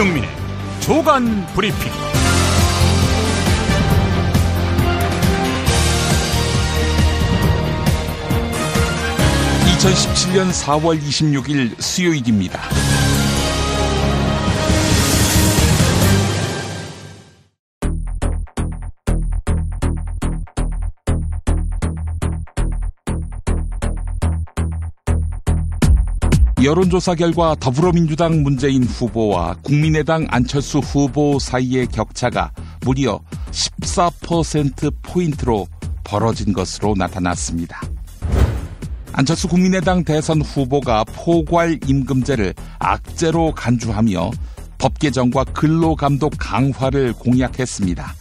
김용민의 조간 브리핑. 2017년 4월 26일 수요일입니다. 여론조사 결과 더불어민주당 문재인 후보와 국민의당 안철수 후보 사이의 격차가 무려 14%포인트로 벌어진 것으로 나타났습니다. 안철수 국민의당 대선 후보가 포괄 임금제를 악재로 간주하며 법 개정과 근로감독 강화를 공약했습니다.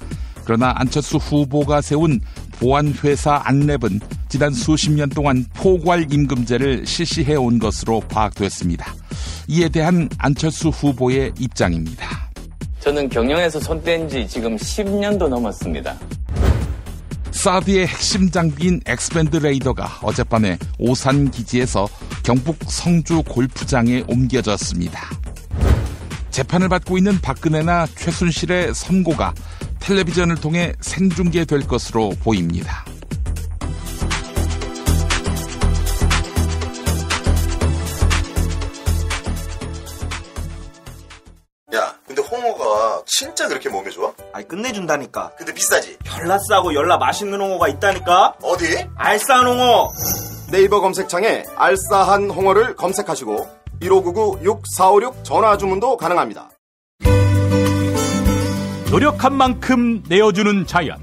그러나 안철수 후보가 세운 보안회사 안랩은 지난 수십 년 동안 포괄 임금제를 실시해온 것으로 파악됐습니다. 이에 대한 안철수 후보의 입장입니다. 저는 경영에서 손뗀 지 지금 10년도 넘었습니다. 사드의 핵심 장비인 엑스밴드 레이더가 어젯밤에 오산 기지에서 경북 성주 골프장에 옮겨졌습니다. 재판을 받고 있는 박근혜나 최순실의 선고가 텔레비전을 통해 생중계될 것으로 보입니다. 야, 근데 홍어가 진짜 그렇게 몸에 좋아? 아니 끝내준다니까. 근데 비싸지? 별나 싸고 열나 맛있는 홍어가 있다니까. 어디? 알싸한 홍어. 네이버 검색창에 알싸한 홍어를 검색하시고 1599-6456 전화 주문도 가능합니다. 노력한 만큼 내어주는 자연,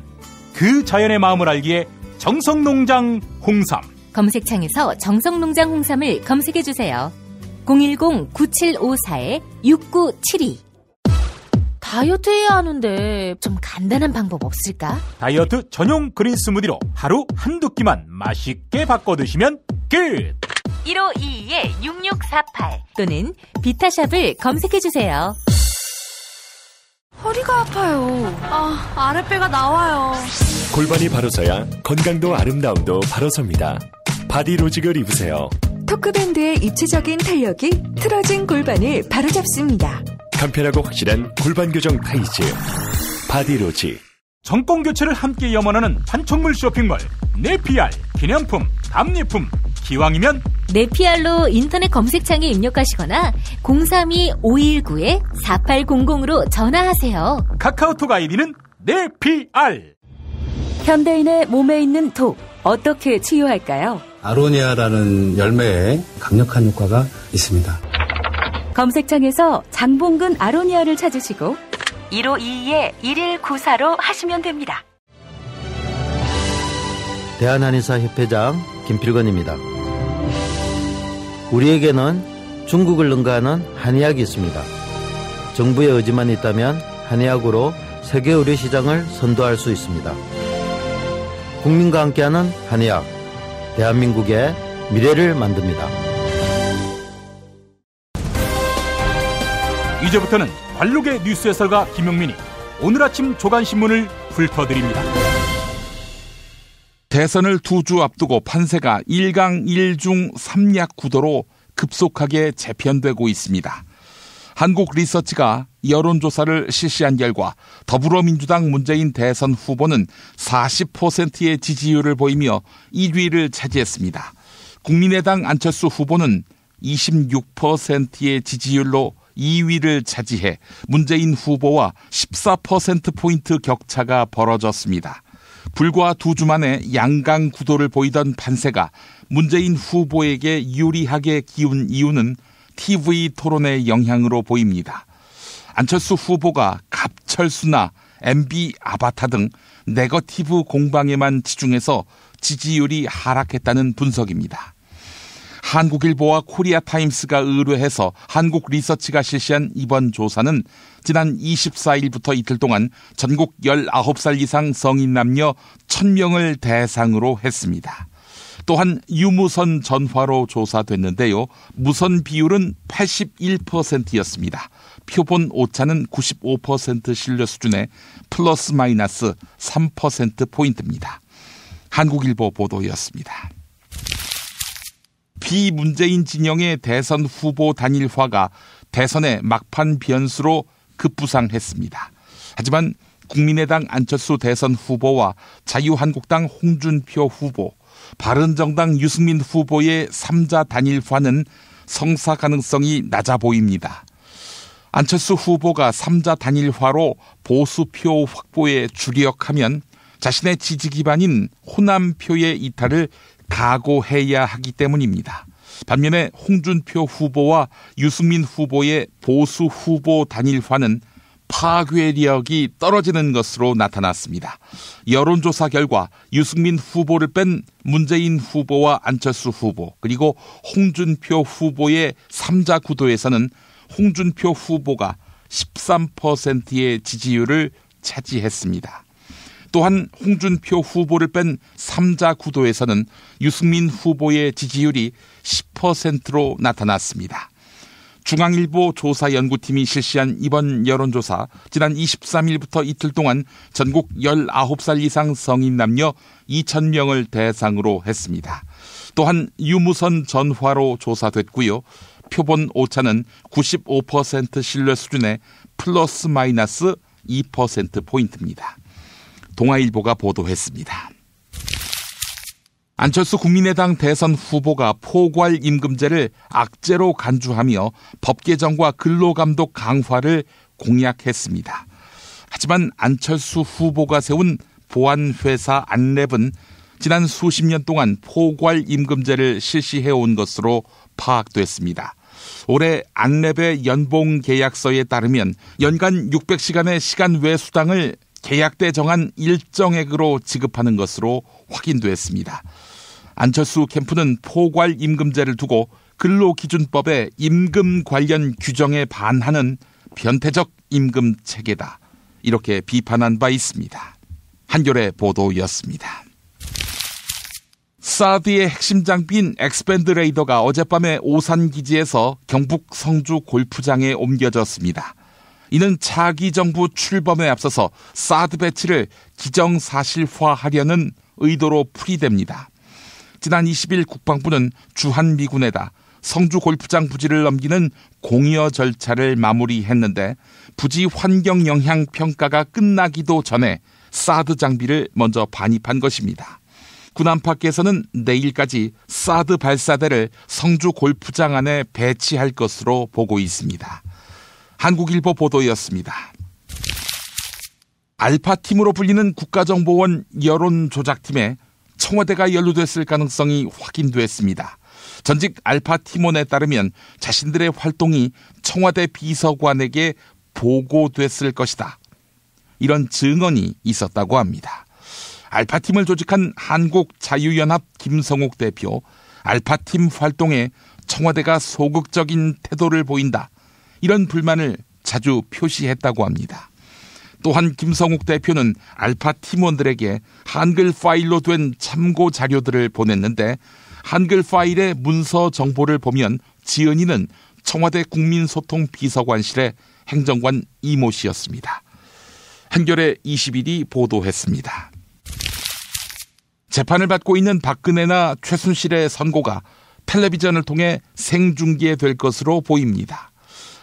그 자연의 마음을 알기에 정성농장 홍삼. 검색창에서 정성농장 홍삼을 검색해주세요. 010-9754-6972. 다이어트 해야 하는데 좀 간단한 방법 없을까? 다이어트 전용 그린 스무디로 하루 한두 끼만 맛있게 바꿔 드시면 끝! 1522-6648 또는 비타샵을 검색해주세요. 허리가 아파요. 아랫배가 나와요. 골반이 바로서야 건강도 아름다움도 바로섭니다. 바디로직을 입으세요. 토크밴드의 입체적인 탄력이 틀어진 골반을 바로잡습니다. 간편하고 확실한 골반 교정 타이즈 바디로직. 정권 교체를 함께 염원하는 판촉물 쇼핑몰 네피알. 기념품, 답례품, 기왕이면 네피알로 인터넷 검색창에 입력하시거나 032-519-4800으로 전화하세요. 카카오톡 아이디는 네피알. 현대인의 몸에 있는 독, 어떻게 치유할까요? 아로니아라는 열매에 강력한 효과가 있습니다. 검색창에서 장봉근 아로니아를 찾으시고 1522-1194로 하시면 됩니다. 대한한의사협회장 김필건입니다. 우리에게는 중국을 능가하는 한의학이 있습니다. 정부의 의지만 있다면 한의학으로 세계 의료 시장을 선도할 수 있습니다. 국민과 함께하는 한의학, 대한민국의 미래를 만듭니다. 이제부터는 관록의 뉴스 해설가 김용민이 오늘 아침 조간신문을 훑어드립니다. 대선을 2주 앞두고 판세가 1강 1중 3약 구도로 급속하게 재편되고 있습니다. 한국리서치가 여론조사를 실시한 결과 더불어민주당 문재인 대선 후보는 40%의 지지율을 보이며 1위를 차지했습니다. 국민의당 안철수 후보는 26%의 지지율로 2위를 차지해 문재인 후보와 14%포인트 격차가 벌어졌습니다. 불과 2주 만에 양강 구도를 보이던 판세가 문재인 후보에게 유리하게 기운 이유는 TV 토론의 영향으로 보입니다. 안철수 후보가 갑철수나 MB 아바타 등 네거티브 공방에만 치중해서 지지율이 하락했다는 분석입니다. 한국일보와 코리아타임스가 의뢰해서 한국리서치가 실시한 이번 조사는 지난 24일부터 이틀 동안 전국 19살 이상 성인 남녀 1000명을 대상으로 했습니다. 또한 유무선 전화로 조사됐는데요. 무선 비율은 81%였습니다. 표본 오차는 95% 신뢰 수준의 플러스 마이너스 3%포인트입니다. 한국일보 보도였습니다. 비문재인 진영의 대선 후보 단일화가 대선의 막판 변수로 급부상했습니다. 하지만 국민의당 안철수 대선 후보와 자유한국당 홍준표 후보, 바른정당 유승민 후보의 3자 단일화는 성사 가능성이 낮아 보입니다. 안철수 후보가 3자 단일화로 보수표 확보에 주력하면 자신의 지지 기반인 호남표의 이탈을 각오해야 하기 때문입니다. 반면에 홍준표 후보와 유승민 후보의 보수 후보 단일화는 파괴력이 떨어지는 것으로 나타났습니다. 여론조사 결과 유승민 후보를 뺀 문재인 후보와 안철수 후보 그리고 홍준표 후보의 3자 구도에서는 홍준표 후보가 13%의 지지율을 차지했습니다. 또한 홍준표 후보를 뺀 3자 구도에서는 유승민 후보의 지지율이 10%로 나타났습니다. 중앙일보 조사연구팀이 실시한 이번 여론조사, 지난 23일부터 이틀 동안 전국 19살 이상 성인 남녀 2,000명을 대상으로 했습니다. 또한 유무선 전화로 조사됐고요. 표본 오차는 95% 신뢰 수준의 플러스 마이너스 2%포인트입니다. 동아일보가 보도했습니다. 안철수 국민의당 대선 후보가 포괄 임금제를 악재로 간주하며 법 개정과 근로감독 강화를 공약했습니다. 하지만 안철수 후보가 세운 보안회사 안랩은 지난 수십 년 동안 포괄 임금제를 실시해온 것으로 파악됐습니다. 올해 안랩의 연봉 계약서에 따르면 연간 600시간의 시간 외 수당을 계약 때 정한 일정액으로 지급하는 것으로 확인됐습니다. 안철수 캠프는 포괄 임금제를 두고 근로기준법의 임금 관련 규정에 반하는 변태적 임금 체계다, 이렇게 비판한 바 있습니다. 한겨레 보도였습니다. 사드의 핵심 장비인 엑스밴드 레이더가 어젯밤에 오산기지에서 경북 성주 골프장에 옮겨졌습니다. 이는 차기 정부 출범에 앞서서 사드 배치를 기정사실화하려는 의도로 풀이됩니다. 지난 20일 국방부는 주한미군에다 성주 골프장 부지를 넘기는 공여 절차를 마무리했는데 부지 환경 영향 평가가 끝나기도 전에 사드 장비를 먼저 반입한 것입니다. 군 안팎에서는 내일까지 사드 발사대를 성주 골프장 안에 배치할 것으로 보고 있습니다. 한국일보 보도였습니다. 알파팀으로 불리는 국가정보원 여론조작팀에 청와대가 연루됐을 가능성이 확인됐습니다. 전직 알파팀원에 따르면 자신들의 활동이 청와대 비서관에게 보고됐을 것이다, 이런 증언이 있었다고 합니다. 알파팀을 조직한 한국자유연합 김성욱 대표, 알파팀 활동에 청와대가 소극적인 태도를 보인다, 이런 불만을 자주 표시했다고 합니다. 또한 김성욱 대표는 알파 팀원들에게 한글 파일로 된 참고 자료들을 보냈는데 한글 파일의 문서 정보를 보면 지은이는 청와대 국민소통비서관실의 행정관 이모 씨였습니다. 한겨레 21이 보도했습니다. 재판을 받고 있는 박근혜나 최순실의 선고가 텔레비전을 통해 생중계될 것으로 보입니다.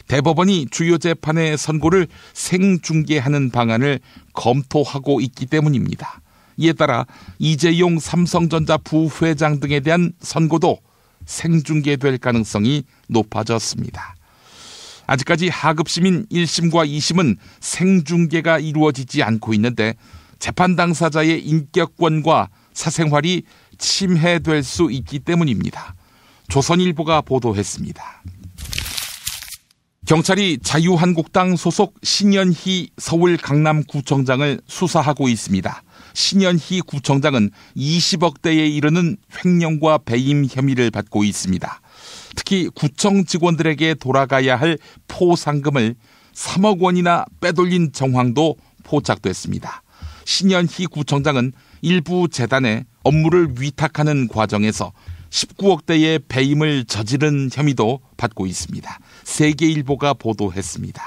대법원이 주요 재판의 선고를 생중계하는 방안을 검토하고 있기 때문입니다. 이에 따라 이재용 삼성전자 부회장 등에 대한 선고도 생중계될 가능성이 높아졌습니다. 아직까지 하급심인 1심과 2심은 생중계가 이루어지지 않고 있는데 재판 당사자의 인격권과 사생활이 침해될 수 있기 때문입니다. 조선일보가 보도했습니다. 경찰이 자유한국당 소속 신현희 서울 강남구청장을 수사하고 있습니다. 신현희 구청장은 20억대에 이르는 횡령과 배임 혐의를 받고 있습니다. 특히 구청 직원들에게 돌아가야 할 포상금을 3억 원이나 빼돌린 정황도 포착됐습니다. 신현희 구청장은 일부 재단에 업무를 위탁하는 과정에서 19억대의 배임을 저지른 혐의도 받고 있습니다. 세계일보가 보도했습니다.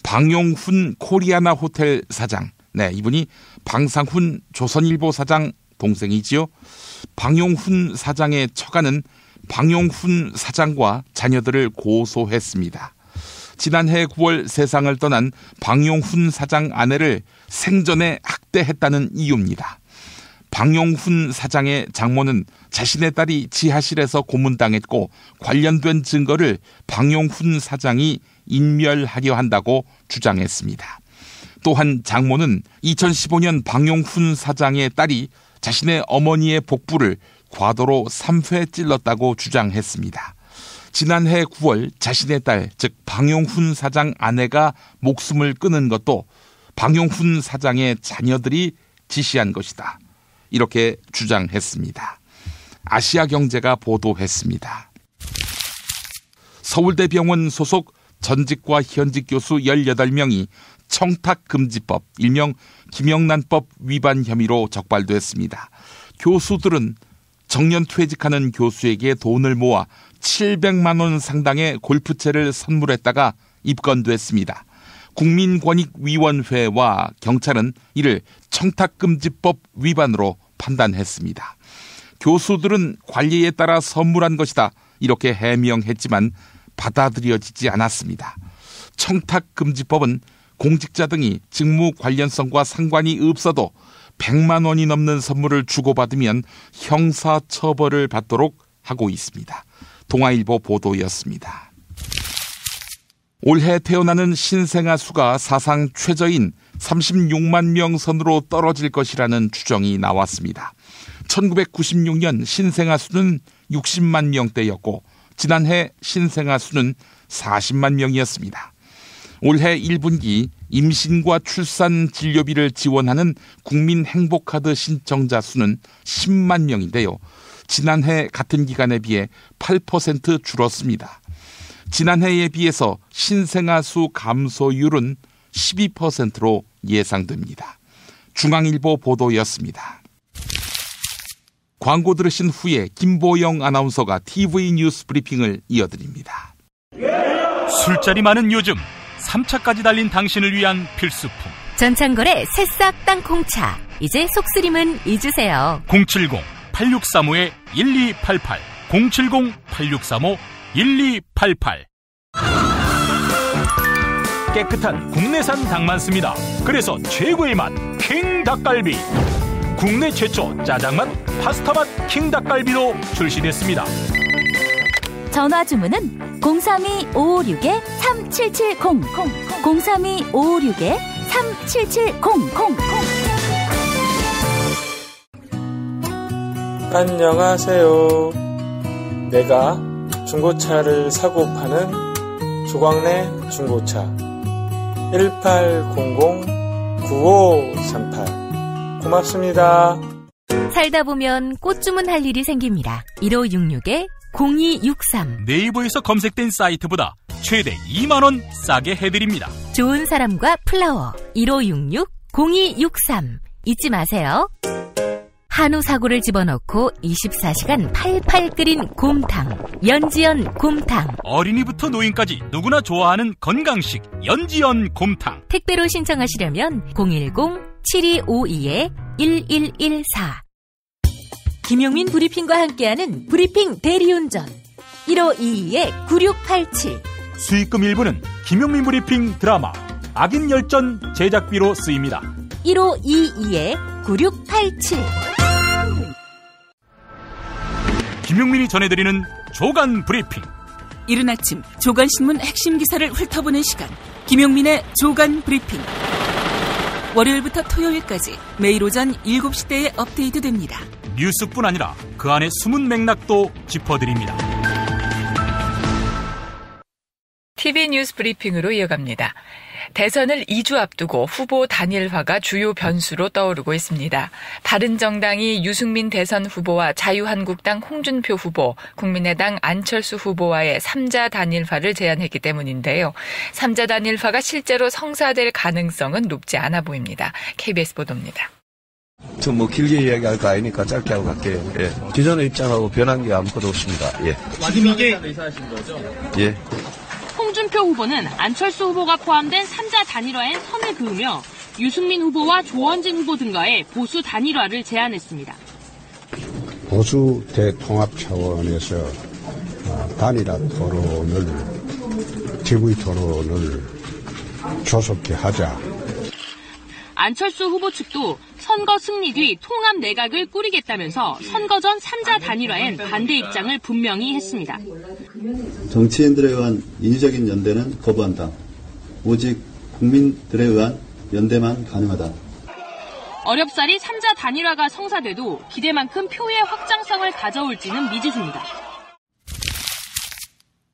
방용훈 코리아나 호텔 사장, 이분이 방상훈 조선일보 사장 동생이지요. 방용훈 사장의 처가는 방용훈 사장과 자녀들을 고소했습니다. 지난해 9월 세상을 떠난 방용훈 사장 아내를 생전에 학대했다는 이유입니다. 방용훈 사장의 장모는 자신의 딸이 지하실에서 고문당했고 관련된 증거를 방용훈 사장이 인멸하려 한다고 주장했습니다. 또한 장모는 2015년 방용훈 사장의 딸이 자신의 어머니의 복부를 과도로 3회 찔렀다고 주장했습니다. 지난해 9월 자신의 딸, 즉 방용훈 사장 아내가 목숨을 끊은 것도 방용훈 사장의 자녀들이 지시한 것이다. 이렇게 주장했습니다. 아시아경제가 보도했습니다. 서울대병원 소속 전직과 현직 교수 18명이 청탁금지법, 일명 김영란법 위반 혐의로 적발됐습니다. 교수들은 정년 퇴직하는 교수에게 돈을 모아 700만 원 상당의 골프채를 선물했다가 입건됐습니다. 국민권익위원회와 경찰은 이를 청탁금지법 위반으로 판단했습니다. 교수들은 관리에 따라 선물한 것이다 이렇게 해명했지만 받아들여지지 않았습니다. 청탁금지법은 공직자 등이 직무 관련성과 상관이 없어도 100만 원이 넘는 선물을 주고받으면 형사처벌을 받도록 하고 있습니다. 동아일보 보도였습니다. 올해 태어나는 신생아 수가 사상 최저인 36만 명 선으로 떨어질 것이라는 추정이 나왔습니다. 1996년 신생아 수는 60만 명대였고 지난해 신생아 수는 40만 명이었습니다. 올해 1분기 임신과 출산 진료비를 지원하는 국민행복카드 신청자 수는 10만 명인데요. 지난해 같은 기간에 비해 8% 줄었습니다. 지난해에 비해서 신생아 수 감소율은 12%로 예상됩니다. 중앙일보 보도였습니다. 광고 들으신 후에 김보영 아나운서가 TV 뉴스 브리핑을 이어드립니다. 술자리 많은 요즘 3차까지 달린 당신을 위한 필수품 전창걸의 새싹 땅콩차. 이제 속쓰림은 잊으세요. 070-8635-1288 070-8635-1288 깨끗한 국내산 닭만 씁니다. 그래서 최고의 맛 킹 닭갈비. 국내 최초 짜장맛 파스타맛 킹 닭갈비로 출시됐습니다. 전화 주문은 032-556-3770 032-556-3770. 안녕하세요. 내가 중고차를 사고 파는 조광래 중고차 1800-9538 고맙습니다. 살다 보면 꽃 주문할 일이 생깁니다. 1566-0263 네이버에서 검색된 사이트보다 최대 2만원 싸게 해드립니다. 좋은 사람과 플라워 1566-0263 잊지 마세요. 한우 사고를 집어넣고 24시간 팔팔 끓인 곰탕 연지연 곰탕. 어린이부터 노인까지 누구나 좋아하는 건강식 연지연 곰탕. 택배로 신청하시려면 010-7252-1114 김용민 브리핑과 함께하는 브리핑 대리운전 1522-9687 수익금 일부는 김용민 브리핑 드라마 악인 열전 제작비로 쓰입니다. 1522-9687 김용민이 전해드리는 조간 브리핑. 이른 아침 조간신문 핵심 기사를 훑어보는 시간, 김용민의 조간 브리핑. 월요일부터 토요일까지 매일 오전 7시대에 업데이트됩니다. 뉴스뿐 아니라 그 안에 숨은 맥락도 짚어드립니다. TV 뉴스 브리핑으로 이어갑니다. 대선을 2주 앞두고 후보 단일화가 주요 변수로 떠오르고 있습니다. 바른정당이 유승민 대선 후보와 자유한국당 홍준표 후보, 국민의당 안철수 후보와의 3자 단일화를 제안했기 때문인데요. 3자 단일화가 실제로 성사될 가능성은 높지 않아 보입니다. KBS 보도입니다. 좀 길게 이야기할 거 아니니까 짧게 하고 갈게요. 예. 기존의 입장하고 변한 게 아무것도 없습니다. 예. 지금 이게 의사하신 거죠? 예. 홍준표 후보는 안철수 후보가 포함된 3자 단일화엔 선을 그으며 유승민 후보와 조원진 후보 등과의 보수 단일화를 제안했습니다. 보수 대통합 차원에서 단일화 토론을, TV 토론을 조속히 하자. 안철수 후보 측도 선거 승리 뒤 통합 내각을 꾸리겠다면서 선거 전 3자 단일화엔 반대 입장을 분명히 했습니다. 정치인들에 의한 인위적인 연대는 거부한다. 오직 국민들에 의한 연대만 가능하다. 어렵사리 3자 단일화가 성사돼도 기대만큼 표의 확장성을 가져올지는 미지수입니다.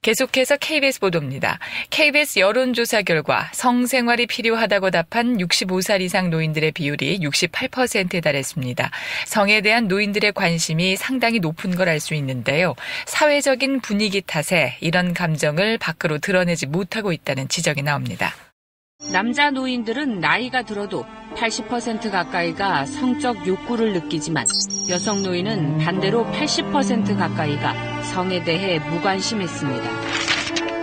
계속해서 KBS 보도입니다. KBS 여론조사 결과 성생활이 필요하다고 답한 65살 이상 노인들의 비율이 68%에 달했습니다. 성에 대한 노인들의 관심이 상당히 높은 걸 알 수 있는데요. 사회적인 분위기 탓에 이런 감정을 밖으로 드러내지 못하고 있다는 지적이 나옵니다. 남자 노인들은 나이가 들어도 80% 가까이가 성적 욕구를 느끼지만 여성 노인은 반대로 80% 가까이가 성에 대해 무관심했습니다.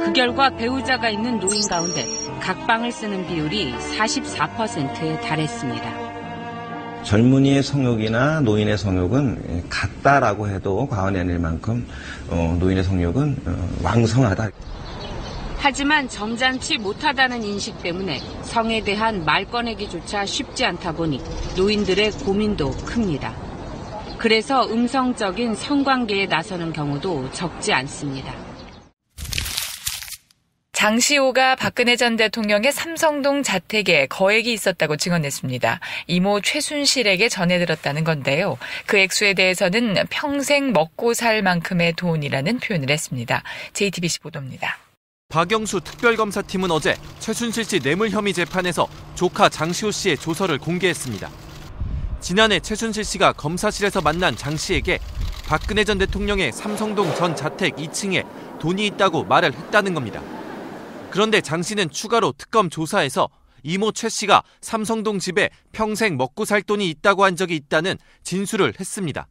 그 결과 배우자가 있는 노인 가운데 각방을 쓰는 비율이 44%에 달했습니다. 젊은이의 성욕이나 노인의 성욕은 같다라고 해도 과언이 아닐 만큼 노인의 성욕은 왕성하다. 하지만 점잖지 못하다는 인식 때문에 성에 대한 말 꺼내기조차 쉽지 않다 보니 노인들의 고민도 큽니다. 그래서 음성적인 성관계에 나서는 경우도 적지 않습니다. 장시호가 박근혜 전 대통령의 삼성동 자택에 거액이 있었다고 증언했습니다. 이모 최순실에게 전해들었다는 건데요. 그 액수에 대해서는 평생 먹고 살 만큼의 돈이라는 표현을 했습니다. JTBC 보도입니다. 박영수 특별검사팀은 어제 최순실 씨 뇌물 혐의 재판에서 조카 장시호 씨의 조서를 공개했습니다. 지난해 최순실 씨가 검사실에서 만난 장 씨에게 박근혜 전 대통령의 삼성동 전 자택 2층에 돈이 있다고 말을 했다는 겁니다. 그런데 장 씨는 추가로 특검 조사에서 이모 최 씨가 삼성동 집에 평생 먹고 살 돈이 있다고 한 적이 있다는 진술을 했습니다.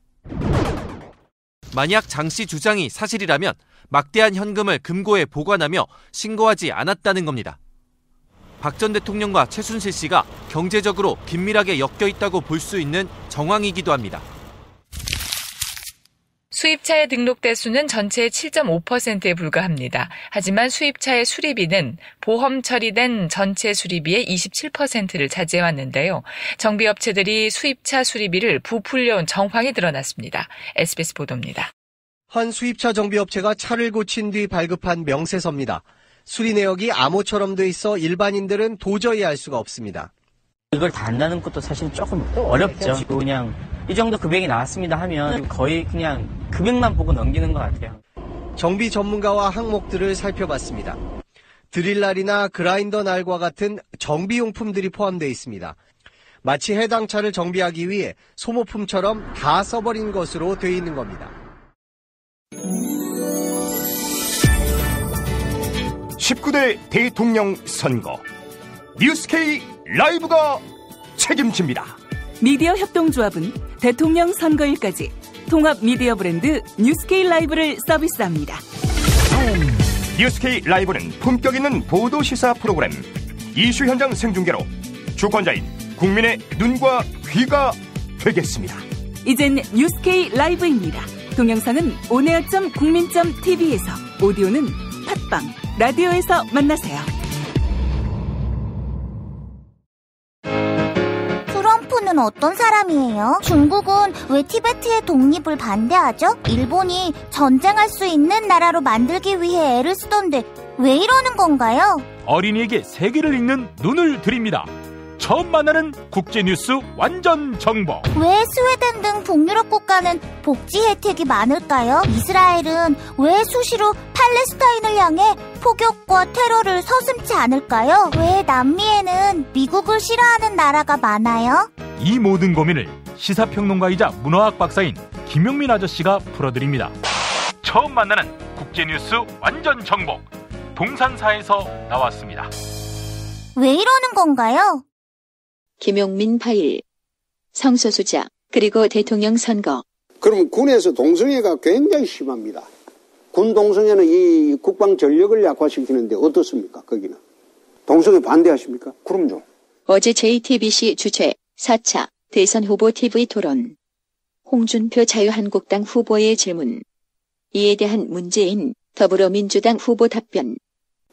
만약 장 씨 주장이 사실이라면 막대한 현금을 금고에 보관하며 신고하지 않았다는 겁니다. 박 전 대통령과 최순실 씨가 경제적으로 긴밀하게 엮여 있다고 볼 수 있는 정황이기도 합니다. 수입차의 등록 대수는 전체의 7.5%에 불과합니다. 하지만 수입차의 수리비는 보험 처리된 전체 수리비의 27%를 차지해왔는데요. 정비업체들이 수입차 수리비를 부풀려온 정황이 드러났습니다. SBS 보도입니다. 한 수입차 정비업체가 차를 고친 뒤 발급한 명세서입니다. 수리 내역이 암호처럼 돼 있어 일반인들은 도저히 알 수가 없습니다. 이걸 다 안다는 것도 사실 조금 어렵죠. 그냥 이 정도 금액이 나왔습니다 하면 거의 그냥 금액만 보고 넘기는 것 같아요. 정비 전문가와 항목들을 살펴봤습니다. 드릴날이나 그라인더 날과 같은 정비용품들이 포함되어 있습니다. 마치 해당 차를 정비하기 위해 소모품처럼 다 써버린 것으로 돼 있는 겁니다. 19대 대통령 선거 뉴스K 라이브가 책임집니다. 미디어 협동조합은 대통령 선거일까지 통합 미디어 브랜드 뉴스K 라이브를 서비스합니다. 뉴스K 라이브는 품격 있는 보도 시사 프로그램, 이슈 현장 생중계로 주권자인 국민의 눈과 귀가 되겠습니다. 이젠 뉴스K 라이브입니다. 동영상은 온에어.국민.tv에서, 오디오는 팟빵, 라디오에서 만나세요. 트럼프는 어떤 사람이에요? 중국은 왜 티베트의 독립을 반대하죠? 일본이 전쟁할 수 있는 나라로 만들기 위해 애를 쓰던데 왜 이러는 건가요? 어린이에게 세계를 읽는 눈을 드립니다. 처음 만나는 국제뉴스 완전 정보. 왜 스웨덴 등 북유럽 국가는 복지 혜택이 많을까요? 이스라엘은 왜 수시로 팔레스타인을 향해 폭격과 테러를 서슴지 않을까요? 왜 남미에는 미국을 싫어하는 나라가 많아요? 이 모든 고민을 시사평론가이자 문화학 박사인 김용민 아저씨가 풀어드립니다. 처음 만나는 국제뉴스 완전 정보, 동산사에서 나왔습니다. 왜 이러는 건가요? 김용민 파일, 성소수자, 그리고 대통령 선거. 그럼 군에서 동성애가 굉장히 심합니다. 군 동성애는 이 국방 전력을 약화시키는데 어떻습니까? 거기는 동성애 반대하십니까? 그럼요. 어제 JTBC 주최 4차 대선 후보 TV 토론. 홍준표 자유한국당 후보의 질문. 이에 대한 문재인 더불어민주당 후보 답변.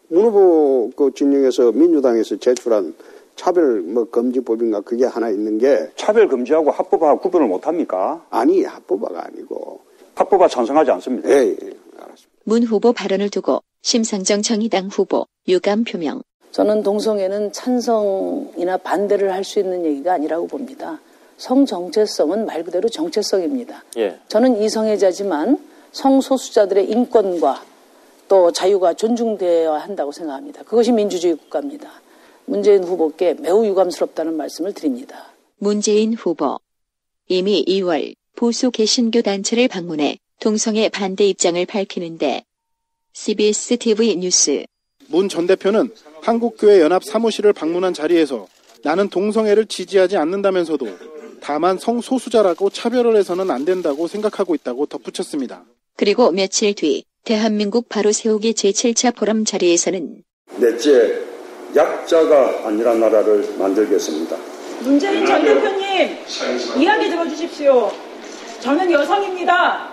문 후보 그 진영에서 민주당에서 제출한 차별 금지법인가 그게 하나 있는 게 차별 금지하고 합법화하고 구분을 못 합니까? 아니 합법화가 아니고 합법화 찬성하지 않습니다. 예, 알았습니다. 문 후보 발언을 두고 심상정 정의당 후보 유감 표명. 저는 동성애는 찬성이나 반대를 할 수 있는 얘기가 아니라고 봅니다. 성정체성은 말 그대로 정체성입니다. 예. 저는 이성애자지만 성소수자들의 인권과 또 자유가 존중되어야 한다고 생각합니다. 그것이 민주주의 국가입니다. 문재인 후보께 매우 유감스럽다는 말씀을 드립니다. 문재인 후보. 이미 2월 보수 개신교 단체를 방문해 동성애 반대 입장을 밝히는데 CBS TV 뉴스. 문 전 대표는 한국교회 연합 사무실을 방문한 자리에서 나는 동성애를 지지하지 않는다면서도 다만 성소수자라고 차별을 해서는 안 된다고 생각하고 있다고 덧붙였습니다. 그리고 며칠 뒤 대한민국 바로 세우기 제7차 포럼 자리에서는 넷째, 약자가 아니란 나라를 만들겠습니다. 문재인 전 대표님, 이야기 들어주십시오. 저는 여성입니다.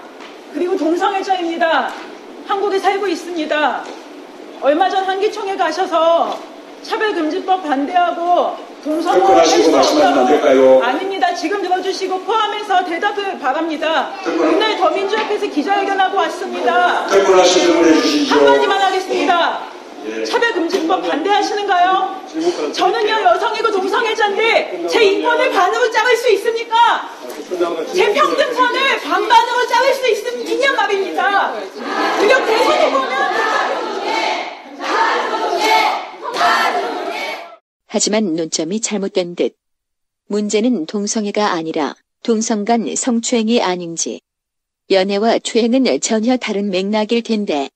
그리고 동성애자입니다. 한국에 살고 있습니다. 얼마 전 한기총회 가셔서 차별금지법 반대하고 동성애 할수 없다고. 아닙니다. 지금 들어주시고 포함해서 대답을 바랍니다. 오늘 더민주협회에서 기자회견하고 왔습니다. 한마디만 하겠습니다. 차별금지법 반대하시는가요? 저는요 여성이고 동성애자인데 제 인권을 반으로 자를 수 있습니까? 제 평등선을 반반으로 자를 수 있냐 말입니다. 그리고 대선 후보는 하지만 논점이 잘못된 듯. 문제는 동성애가 아니라 동성 간 성추행이 아닌지. 연애와 추행은 전혀 다른 맥락일 텐데.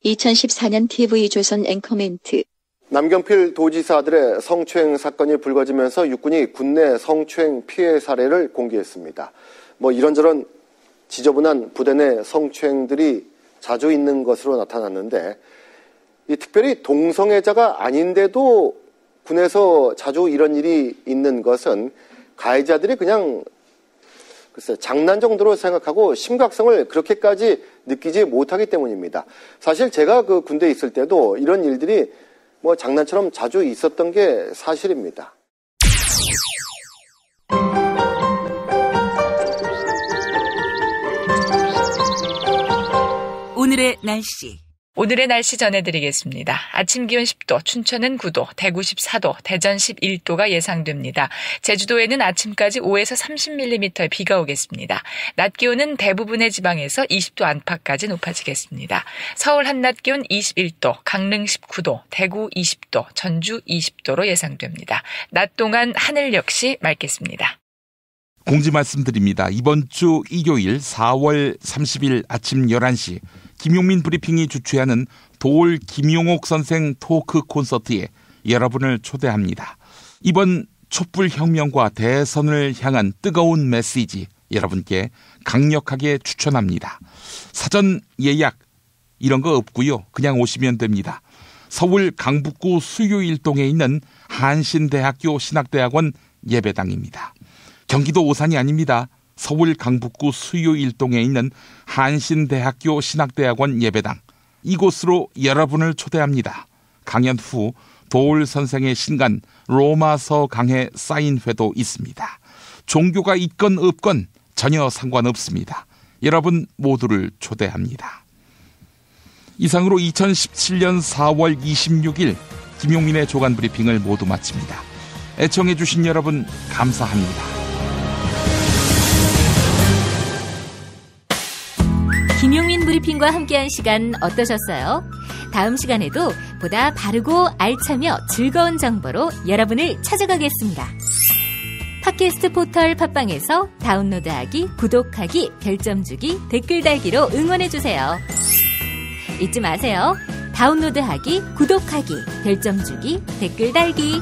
2014년 TV조선 앵커멘트. 남경필 도지사들의 성추행 사건이 불거지면서 육군이 군내 성추행 피해 사례를 공개했습니다. 이런저런 지저분한 부대 내 성추행들이 자주 있는 것으로 나타났는데 특별히 동성애자가 아닌데도 군에서 자주 이런 일이 있는 것은 가해자들이 그냥 장난 정도로 생각하고 심각성을 그렇게까지 느끼지 못하기 때문입니다. 사실 제가 그 군대에 있을 때도 이런 일들이 장난처럼 자주 있었던 게 사실입니다. 오늘의 날씨. 오늘의 날씨 전해드리겠습니다. 아침 기온 10도, 춘천은 9도, 대구 14도, 대전 11도가 예상됩니다. 제주도에는 아침까지 5에서 30mm의 비가 오겠습니다. 낮 기온은 대부분의 지방에서 20도 안팎까지 높아지겠습니다. 서울 한낮 기온 21도, 강릉 19도, 대구 20도, 전주 20도로 예상됩니다. 낮 동안 하늘 역시 맑겠습니다. 공지 말씀드립니다. 이번 주 일요일 4월 30일 아침 11시 김용민 브리핑이 주최하는 도올 김용옥 선생 토크 콘서트에 여러분을 초대합니다. 이번 촛불혁명과 대선을 향한 뜨거운 메시지 여러분께 강력하게 추천합니다. 사전 예약 이런 거 없고요. 그냥 오시면 됩니다. 서울 강북구 수유일동에 있는 한신대학교 신학대학원 예배당입니다. 경기도 오산이 아닙니다. 서울 강북구 수유일동에 있는 한신대학교 신학대학원 예배당. 이곳으로 여러분을 초대합니다. 강연 후 도올 선생의 신간 로마서 강해 사인회도 있습니다. 종교가 있건 없건 전혀 상관없습니다. 여러분 모두를 초대합니다. 이상으로 2017년 4월 26일 김용민의 조간 브리핑을 모두 마칩니다. 애청해 주신 여러분 감사합니다. 김용민 브리핑과 함께한 시간 어떠셨어요? 다음 시간에도 보다 바르고 알차며 즐거운 정보로 여러분을 찾아가겠습니다. 팟캐스트 포털 팟빵에서 다운로드하기, 구독하기, 별점 주기, 댓글 달기로 응원해주세요. 잊지 마세요. 다운로드하기, 구독하기, 별점 주기, 댓글 달기.